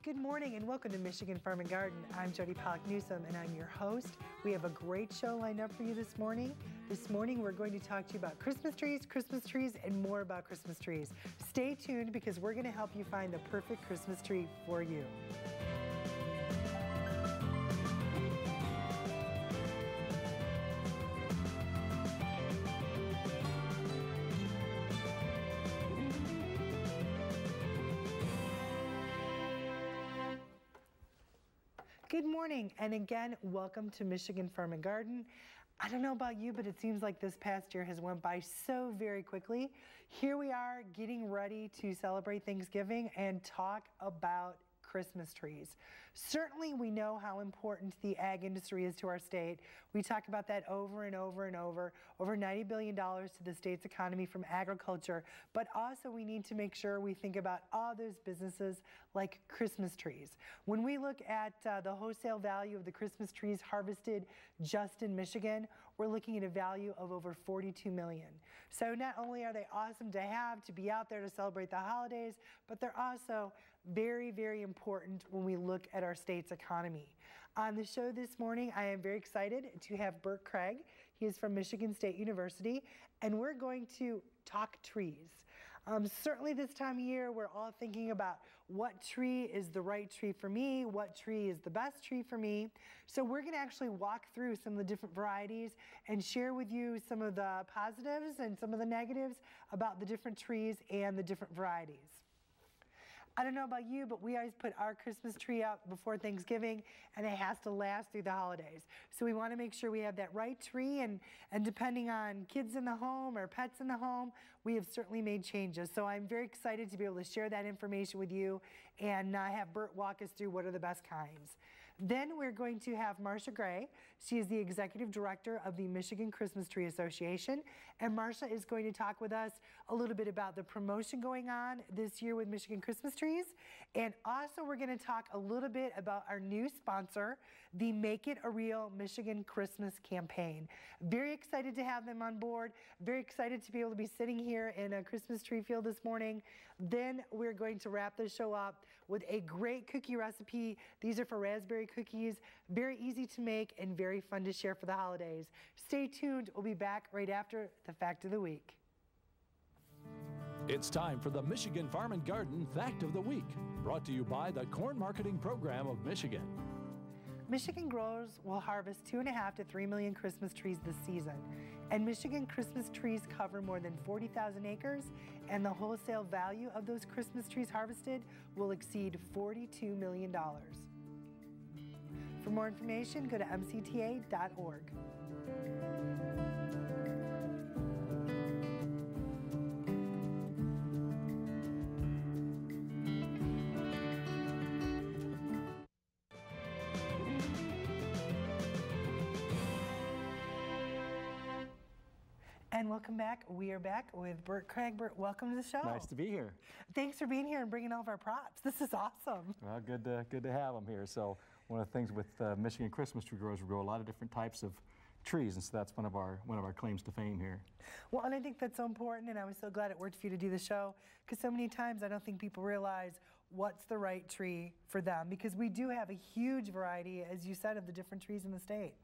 Good morning and welcome to Michigan Farm and Garden. I'm Jody Pollock Newsom and I'm your host. We have a great show lined up for you this morning. This morning we're going to talk to you about Christmas trees, and more about Christmas trees. Stay tuned because we're going to help you find the perfect Christmas tree for you. Good morning, and again, welcome to Michigan Farm and Garden. I don't know about you, but it seems like this past year has went by so very quickly. Here we are getting ready to celebrate Thanksgiving and talk about Christmas trees. Certainly we know how important the ag industry is to our state. We talk about that over and over and over $90 billion to the state's economy from agriculture, but also we need to make sure we think about all those businesses like Christmas trees. When we look at the wholesale value of the Christmas trees harvested just in Michigan, we're looking at a value of over $42 million. So not only are they awesome to have, to be out there to celebrate the holidays, but they're also very, very important when we look at our state's economy. On the show this morning, I am very excited to have Bert Cregg. He is from Michigan State University, and we're going to talk trees. Certainly this time of year, we're all thinking about what tree is the right tree for me, what tree is the best tree for me. So we're going to actually walk through some of the different varieties and share with you some of the positives and some of the negatives about the different trees and the different varieties. I don't know about you, but we always put our Christmas tree up before Thanksgiving, and it has to last through the holidays. So we want to make sure we have that right tree, and depending on kids in the home or pets in the home, we have certainly made changes. So I'm very excited to be able to share that information with you and have Bert walk us through what are the best kinds. Then we're going to have Marcia Gray. She is the Executive Director of the Michigan Christmas Tree Association, and Marcia is going to talk with us a little bit about the promotion going on this year with Michigan Christmas trees. And also we're going to talk a little bit about our new sponsor, the Make It a Real Michigan Christmas campaign. Very excited to have them on board. Very excited to be able to be sitting here in a Christmas tree field this morning. Then we're going to wrap the show up with a great cookie recipe. These are for raspberry cookies. Very easy to make and very fun to share for the holidays. Stay tuned. We'll be back right after the Fact of the Week. It's time for the Michigan Farm and Garden Fact of the Week, brought to you by the Corn Marketing Program of Michigan. Michigan growers will harvest 2.5 to 3 million Christmas trees this season, and Michigan Christmas trees cover more than 40,000 acres, and the wholesale value of those Christmas trees harvested will exceed $42 million. For more information, go to mcta.org. And welcome back. We are back with Bert Cregg. Bert, welcome to the show. Nice to be here. Thanks for being here and bringing all of our props. This is awesome. Well, good to have them here. So one of the things with Michigan Christmas tree growers, we grow a lot of different types of trees, and so that's one of our claims to fame here. Well, and I think that's so important, and I was so glad it worked for you to do the show, because so many times I don't think people realize what's the right tree for them, because we do have a huge variety, as you said, of the different trees in the state.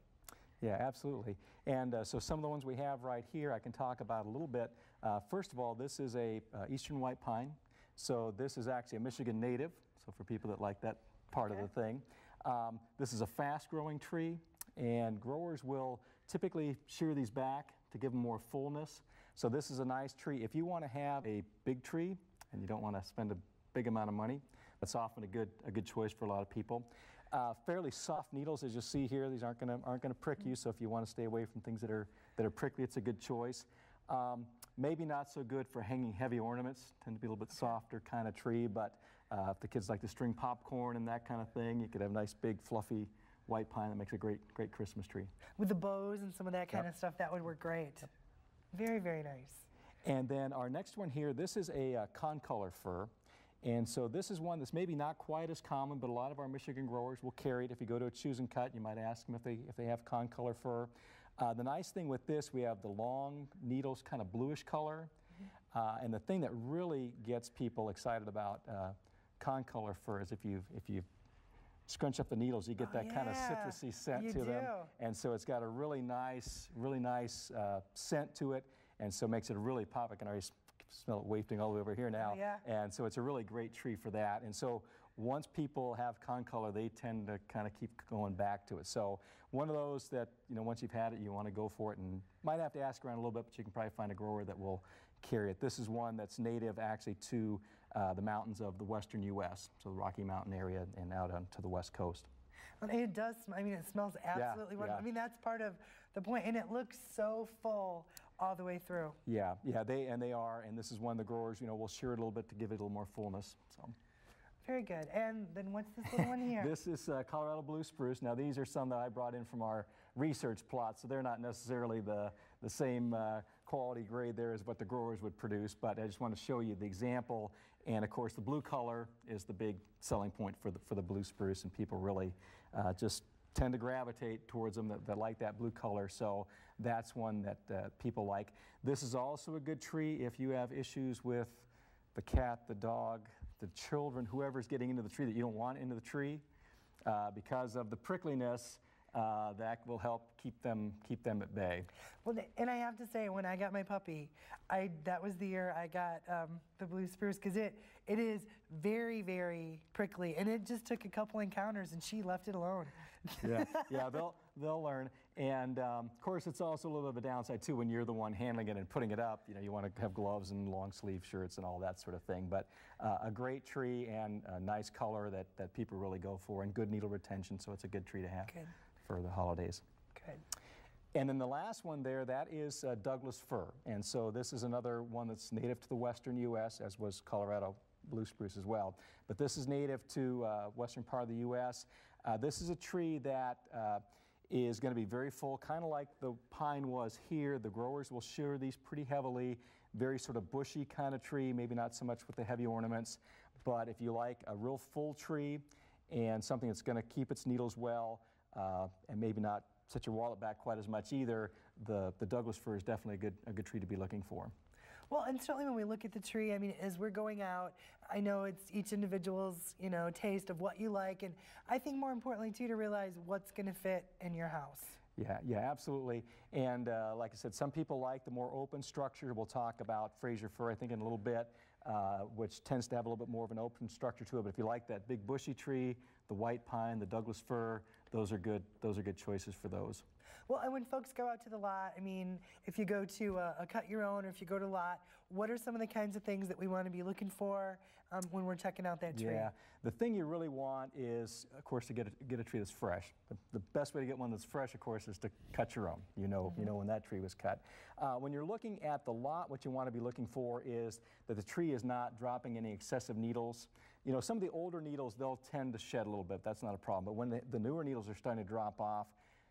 Yeah, absolutely. And so some of the ones we have right here I can talk about a little bit. First of all, this is a eastern white pine. So this is actually a Michigan native, so for people that like that part of the thing. This is a fast-growing tree, and growers will typically shear these back to give them more fullness. So this is a nice tree. If you want to have a big tree and you don't want to spend a big amount of money, that's often a good choice for a lot of people. Fairly soft needles, as you see here. These aren't gonna prick you, so if you want to stay away from things that are prickly, it's a good choice. Maybe not so good for hanging heavy ornaments. Tend to be a little bit softer kind of tree, but if the kids like to string popcorn and that kind of thing, you could have a nice big fluffy white pine that makes a great Christmas tree. With the bows and some of that kind of stuff, that would work great. Very, very nice. And then our next one here, this is a concolor fir. And so this is one that's maybe not quite as common, but a lot of our Michigan growers will carry it. If you go to a choose and cut, you might ask them if they have concolor fir. The nice thing with this, we have the long needles, kind of bluish color. And the thing that really gets people excited about concolor firs, if you scrunch up the needles, you get that kind of citrusy scent to them. And so it's got a really nice scent to it, and so makes it a really pop. I can already smell it wafting all the way over here now. And so it's a really great tree for that. And so once people have concolor, they tend to kind of keep going back to it. So one of those that, once you've had it, you want to go for it, and might have to ask around a little bit, but you can probably find a grower that will carry it. This is one that's native actually to the mountains of the western U.S., so the Rocky Mountain area and out onto the west coast. And it does, it smells absolutely wonderful. That's part of the point, and it looks so full all the way through. Yeah, they are, and this is one of the growers, we'll shear it a little bit to give it a little more fullness. So. Very good. And then what's this little one here? This is Colorado blue spruce. Now these are some that I brought in from our research plots, so they're not necessarily the same quality grade there as what the growers would produce, but I just want to show you the example. And of course the blue color is the big selling point for the blue spruce, and people really just tend to gravitate towards them that like that blue color, so that's one that people like. This is also a good tree if you have issues with the cat, the dog, the children, whoever's getting into the tree that you don't want into the tree, because of the prickliness. That will help keep them at bay. Well, and I have to say, when I got my puppy, that was the year I got the blue spruce, because it is very, very prickly, and it just took a couple encounters, and she left it alone. Yeah, they'll learn. And of course, it's also a little bit of a downside too when you're the one handling it and putting it up. You want to have gloves and long sleeve shirts and all that sort of thing. But a great tree and a nice color that people really go for, and good needle retention, so it's a good tree to have. Good. For the holidays. Good. And then the last one there, that is Douglas fir. And so this is another one that's native to the western U.S., as was Colorado blue spruce as well. But this is native to western part of the U.S. This is a tree that is going to be very full, kind of like the pine was here. The growers will shear these pretty heavily, very sort of bushy kind of tree, maybe not so much with the heavy ornaments. But if you like a real full tree and something that's going to keep its needles well, and maybe not set your wallet back quite as much either, the Douglas fir is definitely a good tree to be looking for. Well, and certainly when we look at the tree, as we're going out, I know it's each individual's, taste of what you like, and I think more importantly too, to realize what's going to fit in your house. Yeah, absolutely. And like I said, some people like the more open structure. We'll talk about Fraser fir, I think, in a little bit, which tends to have a little bit more of an open structure to it. But if you like that big bushy tree, the white pine, the Douglas fir, those are good choices for those. Well, and when folks go out to the lot, if you go to a cut your own, or if you go to a lot, what are some of the kinds of things that we want to be looking for when we're checking out that tree? Yeah, the thing you really want is, of course, to get a tree that's fresh. The best way to get one that's fresh, of course, is to cut your own. You know when that tree was cut. When you're looking at the lot, what you want to be looking for is that the tree is not dropping any excessive needles. Some of the older needles, they'll tend to shed a little bit. That's not a problem. But when the newer needles are starting to drop off,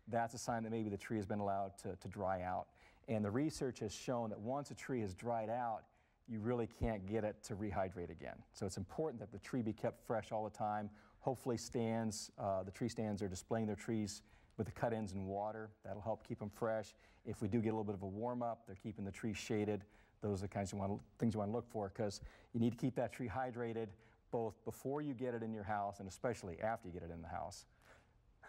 that's a sign that maybe the tree has been allowed to dry out. And the research has shown that once a tree has dried out, you really can't get it to rehydrate again. So it's important that the tree be kept fresh all the time. Hopefully the tree stands are displaying their trees with the cut ends in water. That'll help keep them fresh. If we do get a little bit of a warm up, they're keeping the tree shaded. Those are the kinds of things you want to look for, because you need to keep that tree hydrated both before you get it in your house and especially after you get it in the house.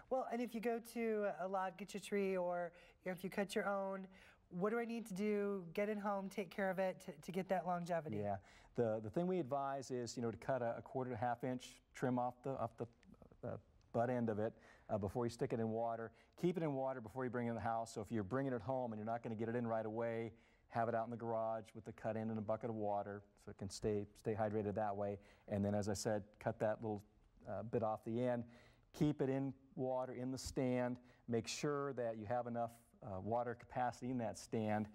Well, and if you go to a lot, get your tree, or if you cut your own, what do I need to do? Get it home, take care of it to get that longevity. Yeah, the thing we advise is to cut a 1/4 to 1/2 inch trim off the butt end of it before you stick it in water. Keep it in water before you bring it in the house. So if you're bringing it home and you're not going to get it in right away, have it out in the garage with the cut end in a bucket of water so it can stay hydrated that way. And then, as I said, cut that little bit off the end. Keep it in water in the stand. Make sure that you have enough water capacity in that stand.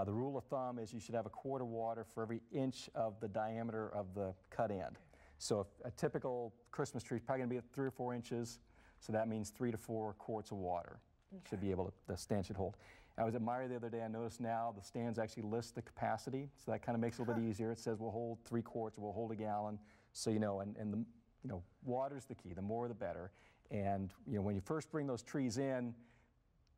The rule of thumb is you should have 1/4 water for every inch of the diameter of the cut end. So if a typical Christmas tree is probably going to be at 3 or 4 inches, so that means 3 to 4 quarts of water should be able to, the stand should hold. I was at Meijer the other day. I noticed now the stands actually list the capacity, so that kind of makes it a little bit easier. It says we'll hold 3 quarts or we'll hold a gallon. So and water's the key. The more, the better. And when you first bring those trees in,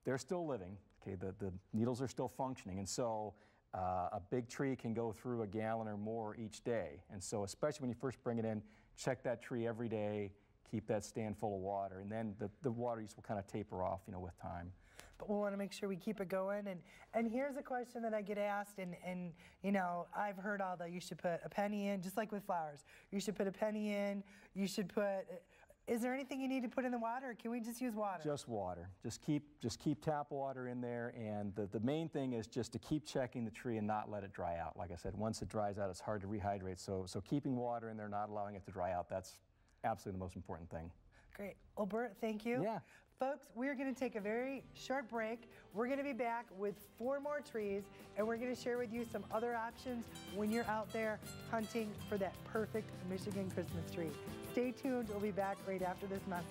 they're still living. Okay, the needles are still functioning, and so a big tree can go through a gallon or more each day. And so, especially when you first bring it in, check that tree every day, keep that stand full of water, and then the water use will kind of taper off, with time. But we want to make sure we keep it going. And here's a question that I get asked, and I've heard all that you should put a penny in, just like with flowers. You should put a penny in. You should put. Is there anything you need to put in the water, or can we just use water? Just water. Just keep tap water in there, and the main thing is just to keep checking the tree and not let it dry out. Like I said, once it dries out, it's hard to rehydrate. So keeping water in there, not allowing it to dry out, that's absolutely the most important thing. Great. Well, Bert, thank you. Yeah. Folks, we're going to take a very short break. We're going to be back with 4 more trees, and we're going to share with you some other options when you're out there hunting for that perfect Michigan Christmas tree. Stay tuned. We'll be back right after this message.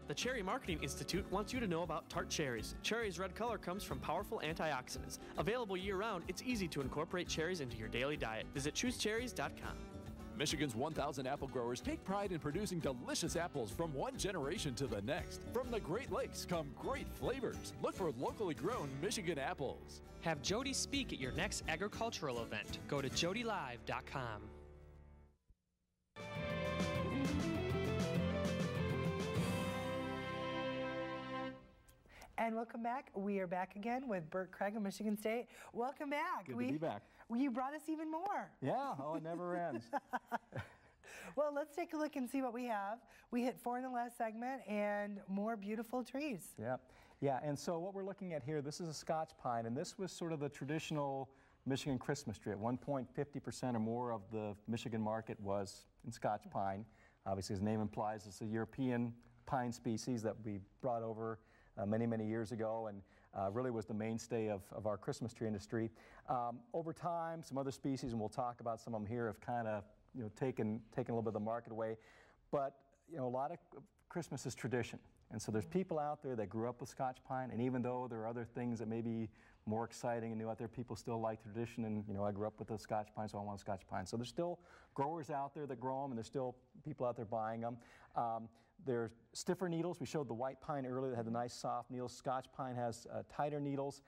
The Cherry Marketing Institute wants you to know about tart cherries. Cherry's red color comes from powerful antioxidants. Available year-round, it's easy to incorporate cherries into your daily diet. Visit choosecherries.com. Michigan's 1,000 apple growers take pride in producing delicious apples from one generation to the next. From the Great Lakes come great flavors. Look for locally grown Michigan apples. Have Jody speak at your next agricultural event. Go to jodylive.com. And welcome back. We are back again with Bert Cregg of Michigan State. Welcome back. Good to be back. You brought us even more. Yeah, it never ends. Well, let's take a look and see what we have. We hit 4 in the last segment and more beautiful trees. Yeah, and so what we're looking at here, this is a Scotch pine, and this was sort of the traditional Michigan Christmas tree. At one point, 50% or more of the Michigan market was in Scotch pine. Obviously, as the name implies, it's a European pine species that we brought over many, many years ago, and really was the mainstay of our Christmas tree industry. Over time, some other species, and we'll talk about some of them here, have kind of taken a little bit of the market away. But a lot of Christmas is tradition, and so there's people out there that grew up with Scotch pine, and even though there are other things that may be more exciting and new out there, people still like tradition. And I grew up with a Scotch pine, so I want a Scotch pine. So there's still growers out there that grow them, and there's still people out there buying them. There's stiffer needles. We showed the white pine earlier that had the nice soft needles. Scotch pine has tighter needles,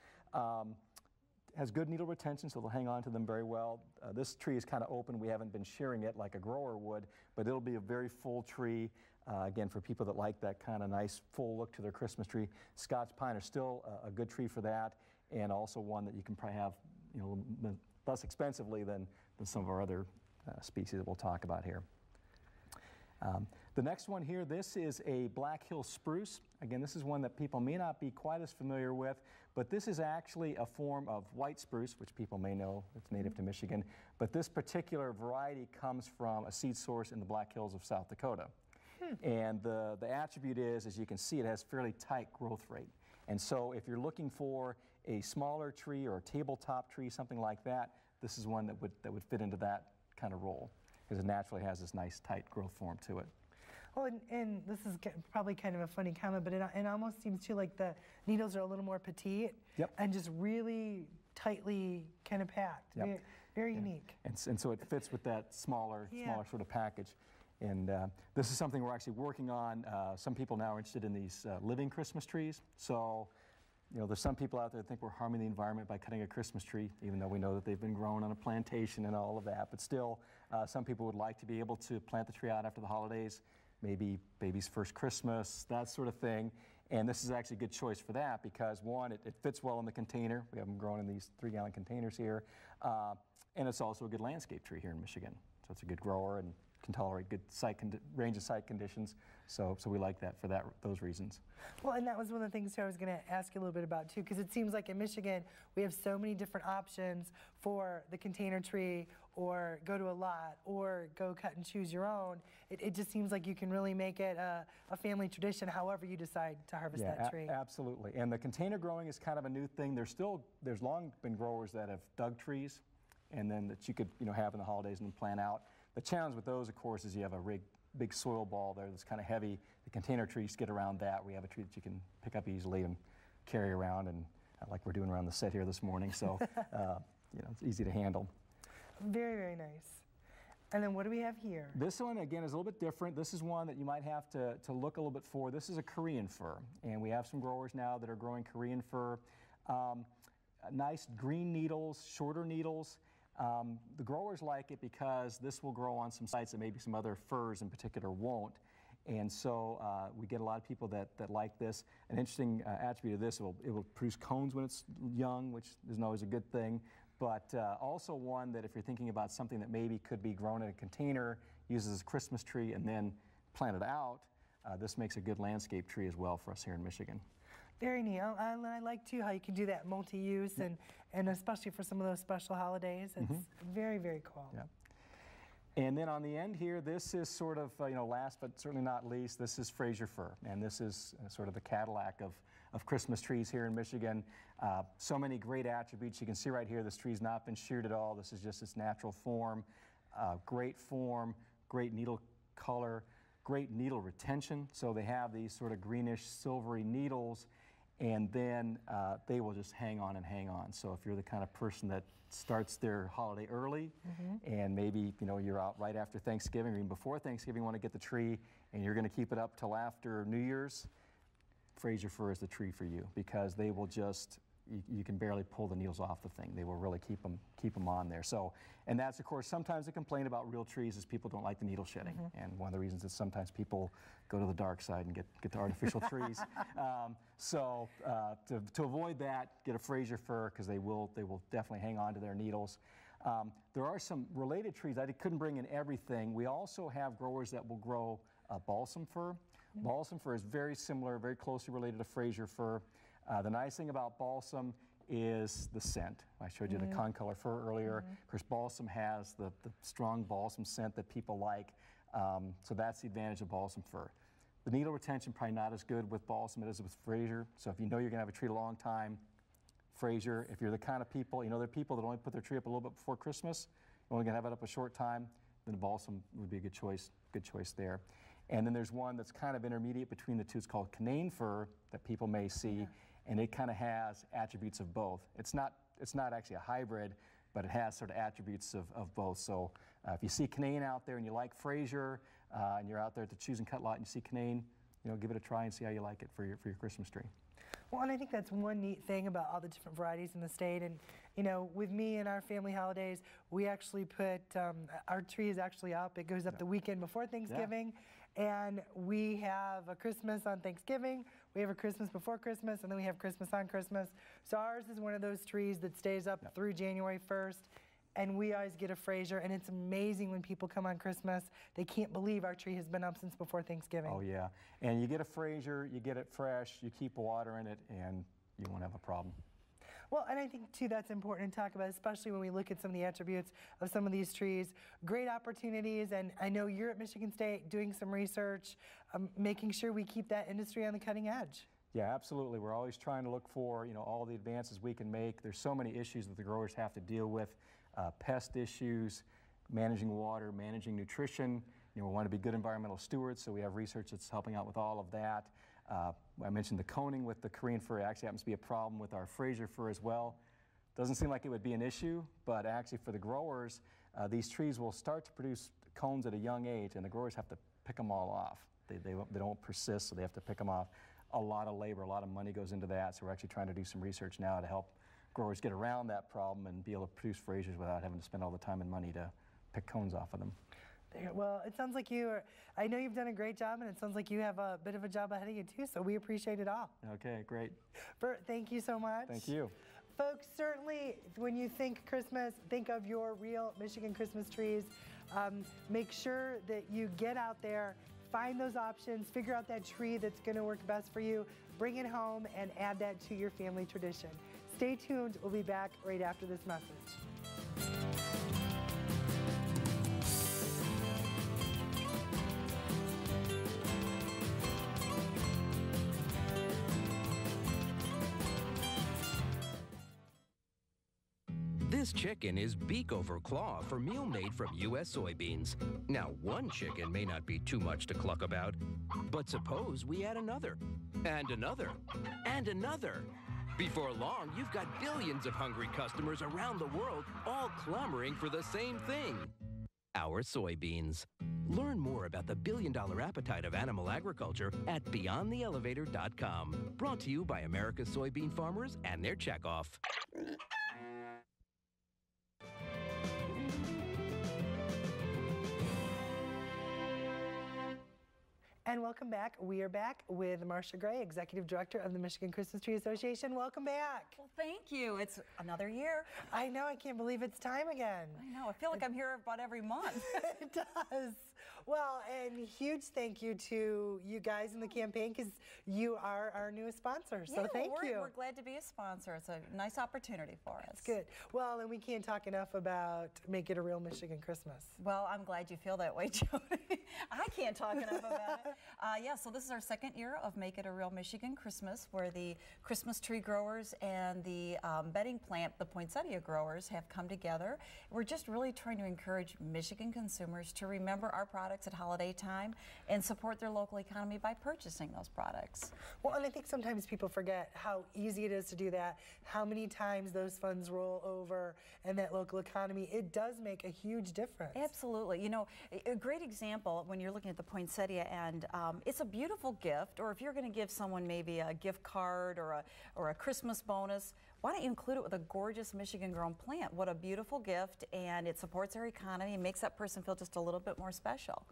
has good needle retention, so they'll hang on to them very well. This tree is kind of open. We haven't been shearing it like a grower would, but it'll be a very full tree. Again, for people that like that kind of nice full look to their Christmas tree. Scotch pine are still a good tree for that, and also one that you can probably have less expensively than some of our other species that we'll talk about here. The next one here, this is a Black Hill spruce. Again, this is one that people may not be quite as familiar with, but this is actually a form of white spruce, which people may know it's native to Michigan. But this particular variety comes from a seed source in the Black Hills of South Dakota. And the attribute is, as you can see, it has fairly tight growth rate. And so if you're looking for a smaller tree or a tabletop tree, something like that, this is one that would fit into that kind of role, because it naturally has this nice tight growth form to it. Well, and this is probably kind of a funny comment, but it almost seems too like the needles are a little more petite. Yep. And just really tightly kind of packed. Yep. Very unique. And so it fits with that smaller sort of package. And this is something we're actually working on. Some people now are interested in these living Christmas trees. So, there's some people out there that think we're harming the environment by cutting a Christmas tree, even though we know that they've been grown on a plantation and all of that. But still, some people would like to be able to plant the tree out after the holidays, maybe baby's first Christmas, that sort of thing. And this is actually a good choice for that because, one, it fits well in the container. We have them grown in these 3-gallon containers here. And it's also a good landscape tree here in Michigan. So it's a good grower and can tolerate good range of site conditions. So we like that for those reasons. Well, and that was one of the things I was going to ask you a little bit about too, because it seems like in Michigan we have so many different options for the container tree, or go to a lot, or go cut and choose your own. It just seems like you can really make it a family tradition however you decide to harvest that tree. Absolutely. And the container growing is kind of a new thing. There's long been growers that have dug trees, and then that you could have in the holidays and plant out. The challenge with those, of course, is you have a big soil ball there that's kind of heavy. The container trees get around that. We have a tree that you can pick up easily and carry around, and like we're doing around the set here this morning. So, it's easy to handle. Very, very nice. And then what do we have here? This one, again, is a little bit different. This is one that you might have to look a little bit for. This is a Korean fir, and we have some growers now that are growing Korean fir. Nice green needles, shorter needles. The growers like it because this will grow on some sites that maybe some other firs in particular won't. And so we get a lot of people that like this. An interesting attribute of this, it will produce cones when it's young, which isn't always a good thing. But also one that if you're thinking about something that maybe could be grown in a container, uses as a Christmas tree and then planted out, this makes a good landscape tree as well for us here in Michigan. Very neat. I like too how you can do that multi-use and especially for some of those special holidays. It's very, very cool. Yeah. And then on the end here, this is sort of, last but certainly not least, this is Fraser fir. And this is sort of the Cadillac of Christmas trees here in Michigan. So many great attributes. You can see right here, this tree's not been sheared at all. This is just its natural form. Great form, great needle color, great needle retention. So they have these sort of greenish, silvery needles, and then they will just hang on and hang on. So if you're the kind of person that starts their holiday early, and maybe you're out right after Thanksgiving or even before Thanksgiving, you want to get the tree, and you're going to keep it up till after New Year's, Fraser fir is the tree for you because they will just, you can barely pull the needles off the thing. They will really keep them on there. So, and that's of course sometimes a complaint about real trees is people don't like the needle shedding, and one of the reasons is sometimes people go to the dark side and get the artificial trees. So to avoid that, get a Fraser fir because they will definitely hang on to their needles. There are some related trees. I couldn't bring in everything. We also have growers that will grow balsam fir. Balsam fir is very similar, very closely related to Fraser fir. The nice thing about balsam is the scent. I showed you the concolor fir earlier. Of course, balsam has the strong balsam scent that people like. So that's the advantage of balsam fir. The needle retention probably not as good with balsam as it is with Fraser. So if you know you're going to have a tree a long time, Fraser. If you're the kind of people, there are people that only put their tree up a little bit before Christmas, you're only going to have it up a short time, then the balsam would be a good choice there. And then there's one that's kind of intermediate between the two. It's called Canaan fir that people may see, and it kind of has attributes of both. It's not actually a hybrid, but it has sort of attributes of both. So if you see Canaan out there and you like Fraser, and you're out there at the choose and cut lot and you see Canaan, give it a try and see how you like it for your Christmas tree. Well, and I think that's one neat thing about all the different varieties in the state. And, with me and our family holidays, we actually put, our tree is actually up. It goes up the weekend before Thanksgiving. And we have a Christmas on Thanksgiving, we have a Christmas before Christmas, and then we have Christmas on Christmas. So ours is one of those trees that stays up through January 1st. And we always get a Fraser, and it's amazing when people come on Christmas. They can't believe our tree has been up since before Thanksgiving. Oh, yeah. And you get a Fraser, you get it fresh, you keep water in it, and you won't have a problem. Well, and I think, too, that's important to talk about, especially when we look at some of the attributes of some of these trees. Great opportunities, and I know you're at Michigan State doing some research, making sure we keep that industry on the cutting edge. Yeah, absolutely. We're always trying to look for, all the advances we can make. There's so many issues that the growers have to deal with. Pest issues, managing water, managing nutrition. We want to be good environmental stewards, so we have research that's helping out with all of that. I mentioned the coning with the Korean fir. It actually happens to be a problem with our Fraser fir as well. Doesn't seem like it would be an issue, but actually for the growers, these trees will start to produce cones at a young age, and the growers have to pick them all off. They don't persist, so they have to pick them off. A lot of labor, a lot of money goes into that, so we're actually trying to do some research now to help growers get around that problem and be able to produce Frasers without having to spend all the time and money to pick cones off of them. Well, it sounds like I know you've done a great job, and it sounds like you have a bit of a job ahead of you too, so we appreciate it all. Okay, great. Bert, thank you so much. Thank you. Folks, certainly when you think Christmas, think of your real Michigan Christmas trees. Make sure that you get out there, find those options, figure out that tree that's going to work best for you, bring it home, and add that to your family tradition. Stay tuned. We'll be back right after this message. This chicken is beak over claw for meal made from U.S. soybeans. Now, one chicken may not be too much to cluck about, but suppose we add another, and another, and another. Before long, you've got billions of hungry customers around the world all clamoring for the same thing. our soybeans. Learn more about the billion-dollar appetite of animal agriculture at beyondtheelevator.com. Brought to you by America's soybean farmers and their checkoff. And welcome back. We are back with Marcia Gray, Executive Director of the Michigan Christmas Tree Association. Welcome back. Well, thank you. It's another year. I know. I can't believe it's time again. I know. I feel like I'm here about every month. It does. Well, and huge thank you to you guys in the campaign because you are our newest sponsor. So thank you. We're glad to be a sponsor. It's a nice opportunity for us. That's good. Well, and we can't talk enough about Make It a Real Michigan Christmas. Well, I'm glad you feel that way, Jody. I can't talk enough about it. Yeah, so this is our second year of Make It a Real Michigan Christmas, where the Christmas tree growers and the bedding plant, the poinsettia growers, have come together. We're just really trying to encourage Michigan consumers to remember our products at holiday time and support their local economy by purchasing those products. Well, and I think sometimes people forget how easy it is to do that, how many times those funds roll over in that local economy. It does make a huge difference. Absolutely. You know, a great example when you're looking at the poinsettia, and it's a beautiful gift, or if you're going to give someone maybe a gift card or a Christmas bonus, why don't you include it with a gorgeous Michigan-grown plant? What a beautiful gift, and it supports our economy and makes that person feel just a little bit more special.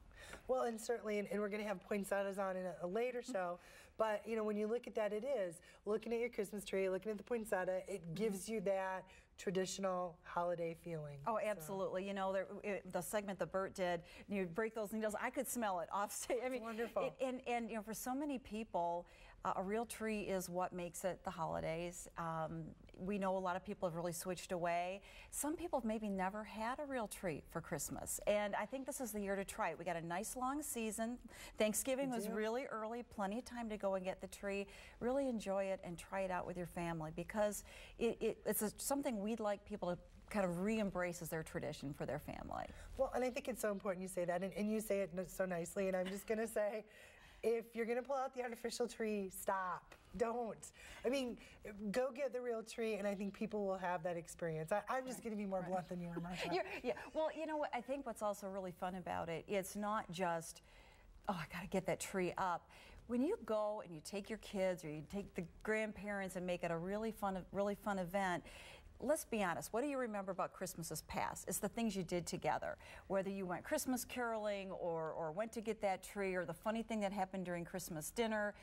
Well, and certainly, and we're going to have poinsettias on in a later show, but, you know, when you look at that, it is. Looking at your Christmas tree, looking at the poinsettia, it gives you that traditional holiday feeling. Oh, absolutely. So. You know, the segment that Bert did, you break those needles, I could smell it off stage. I mean, wonderful. And you know, for so many people, a real tree is what makes it the holidays. We know a lot of people have really switched away. Some people have maybe never had a real tree for Christmas, and I think this is the year to try it. We got a nice long season. Thanksgiving was really early, plenty of time to go and get the tree. Really enjoy it and try it out with your family, because it's something we'd like people to kind of re-embrace as their tradition for their family. Well, and I think it's so important you say that, and you say it so nicely, and I'm just going to say, if you're going to pull out the artificial tree, stop. Don't. I mean, go get the real tree, and I think people will have that experience. I'm just going to be more blunt than you are, Marcia. Yeah. Well, you know what? I think what's also really fun about it, it's not just, oh, I got to get that tree up. When you go and you take your kids or you take the grandparents and make it a really fun event, let's be honest, what do you remember about Christmases past? It's the things you did together. Whether you went Christmas caroling or went to get that tree, or the funny thing that happened during Christmas dinner,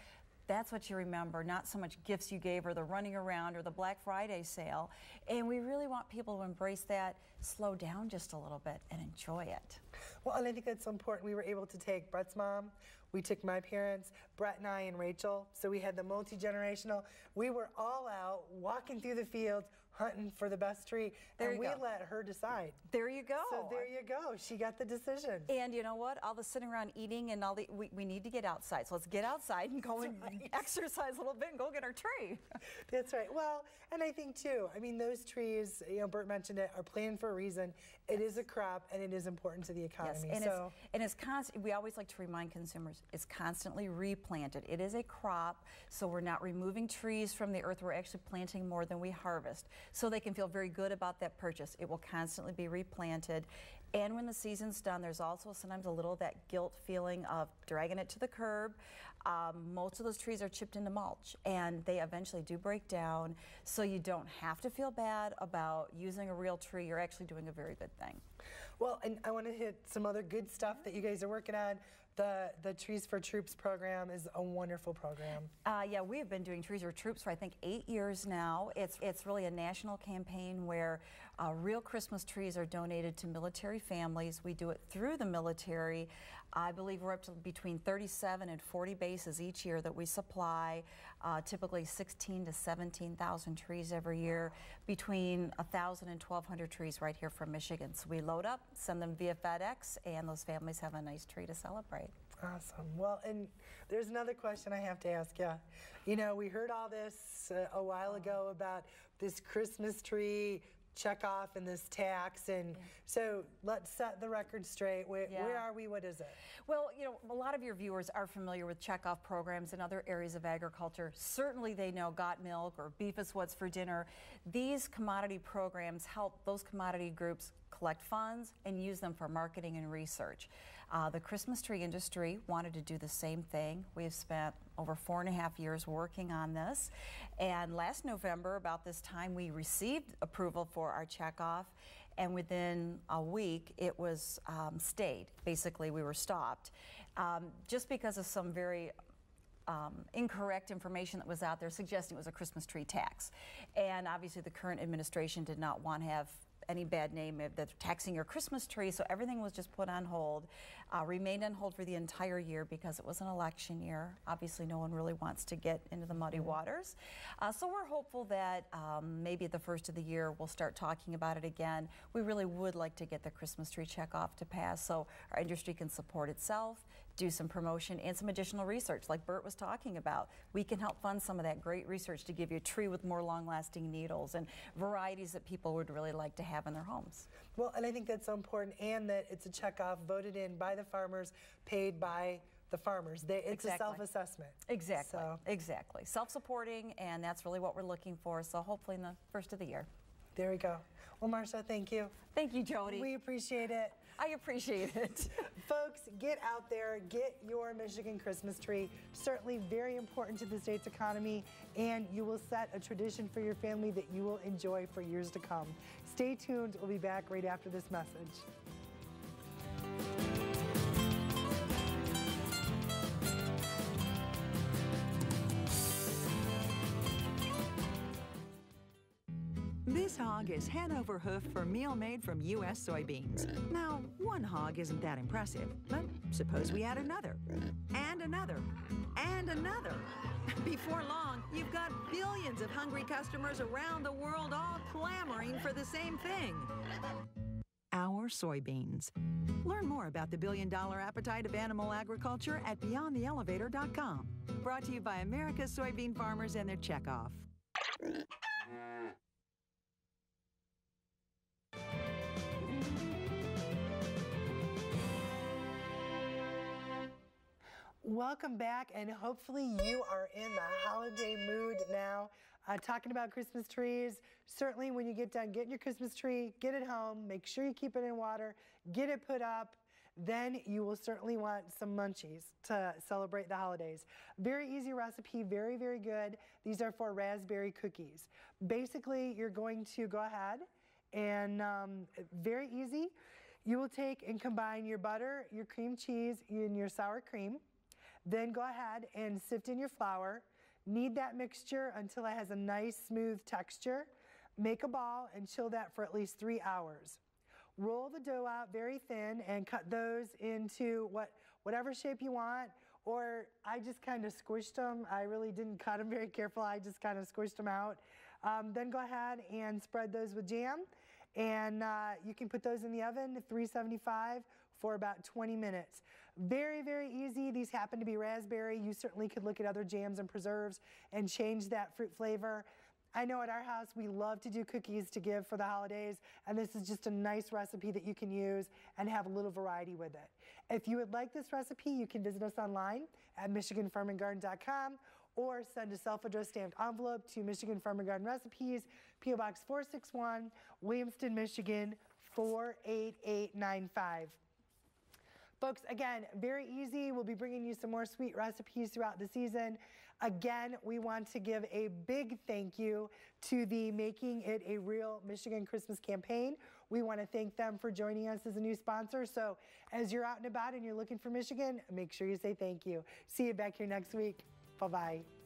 that's what you remember, not so much gifts you gave or the running around or the Black Friday sale. And we really want people to embrace that, slow down just a little bit, and enjoy it. Well, and I think that's so important. We were able to take Brett's mom, we took my parents, Brett and I, and Rachel. So we had the multi-generational. We were all out walking through the fields, hunting for the best tree, and we let her decide. There you go. So there you go. She got the decision. And you know what? All the sitting around eating and all the, we need to get outside. So let's get outside and go and exercise a little bit and go get our tree. That's right. Well, and I think too, I mean, those trees, you know, Bert mentioned it, are planted for a reason. It is a crop, and it is important to the economy. Yes, and it's constant. We always like to remind consumers, it's constantly replanted. It is a crop, so we're not removing trees from the earth. We're actually planting more than we harvest, so they can feel very good about that purchase. It will constantly be replanted. And when the season's done, there's also sometimes a little that guilt feeling of dragging it to the curb. Most of those trees are chipped into mulch, and they eventually do break down, so you don't have to feel bad about using a real tree. You're actually doing a very good thing. Well, and I want to hit some other good stuff that you guys are working on. The Trees for Troops program is a wonderful program. Yeah, we have been doing Trees for Troops for I think 8 years now. It's really a national campaign where real Christmas trees are donated to military families. We do it through the military. I believe we're up to between 37 and 40 bases each year that we supply, typically 16 to 17,000 trees every year, between 1,000 and 1,200 trees right here from Michigan. So we load up, send them via FedEx, and those families have a nice tree to celebrate. Awesome. Well, and there's another question I have to ask you. You know, we heard all this a while ago about this Christmas tree check off and this tax, and so let's set the record straight. Where are we? What is it? Well, you know, a lot of your viewers are familiar with checkoff programs in other areas of agriculture. Certainly they know Got Milk or Beef is What's for Dinner. These commodity programs help those commodity groups collect funds and use them for marketing and research. The Christmas tree industry wanted to do the same thing. We've spent over 4.5 years working on this, and last November, about this time, we received approval for our checkoff, and within a week, it was stayed. Basically, we were stopped just because of some very incorrect information that was out there suggesting it was a Christmas tree tax. And obviously the current administration did not want to have any bad name of that taxing your Christmas tree, so everything was just put on hold, remained on hold for the entire year because it was an election year. Obviously no one really wants to get into the muddy waters. So we're hopeful that maybe at the first of the year we'll start talking about it again. We really would like to get the Christmas tree checkoff to pass so our industry can support itself, do some promotion and some additional research like Bert was talking about. We can help fund some of that great research to give you a tree with more long-lasting needles and varieties that people would really like to have in their homes. Well, and I think that's so important, and that it's a checkoff voted in by the farmers, paid by the farmers. It's a self-assessment. Exactly, So. exactly. Self-supporting, and that's really what we're looking for, so hopefully in the first of the year. There we go. Well, Marcia, thank you. Thank you, Jody. We appreciate it. I appreciate it. Folks, get out there, get your Michigan Christmas tree. Certainly very important to the state's economy, and you will set a tradition for your family that you will enjoy for years to come. Stay tuned. We'll be back right after this message. This hog is Hanover hoof for meal made from U.S. soybeans. Now, one hog isn't that impressive, but suppose we add another, and another, and another. Before long, you've got billions of hungry customers around the world all clamoring for the same thing. Our soybeans. Learn more about the billion-dollar appetite of animal agriculture at BeyondTheElevator.com. Brought to you by America's soybean farmers and their checkoff. Welcome back, and hopefully you are in the holiday mood now. Talking about Christmas trees, certainly when you get done getting your Christmas tree, get it home, make sure you keep it in water, get it put up, then you will certainly want some munchies to celebrate the holidays. Very easy recipe, very, very good. These are for raspberry cookies. Basically, you're going to go ahead and very easy. You will take and combine your butter, your cream cheese, and your sour cream. Then go ahead and sift in your flour. Knead that mixture until it has a nice smooth texture. Make a ball and chill that for at least 3 hours. Roll the dough out very thin and cut those into whatever shape you want, or I just kind of squished them. I really didn't cut them very careful. I just kind of squished them out. Then go ahead and spread those with jam, and you can put those in the oven at 375 for about 20 minutes. Very, very easy. These happen to be raspberry. You certainly could look at other jams and preserves and change that fruit flavor. I know at our house we love to do cookies to give for the holidays, and this is just a nice recipe that you can use and have a little variety with it. If you would like this recipe, you can visit us online at MichiganFarmingGarden.com or send a self-addressed stamped envelope to Michigan Farm and Garden Recipes, P.O. Box 461, Williamston, Michigan 48895. Folks, again, very easy. We'll be bringing you some more sweet recipes throughout the season. Again, we want to give a big thank you to the Making It a Real Michigan Christmas campaign. We want to thank them for joining us as a new sponsor. So as you're out and about and you're looking for Michigan, make sure you say thank you. See you back here next week. Bye-bye.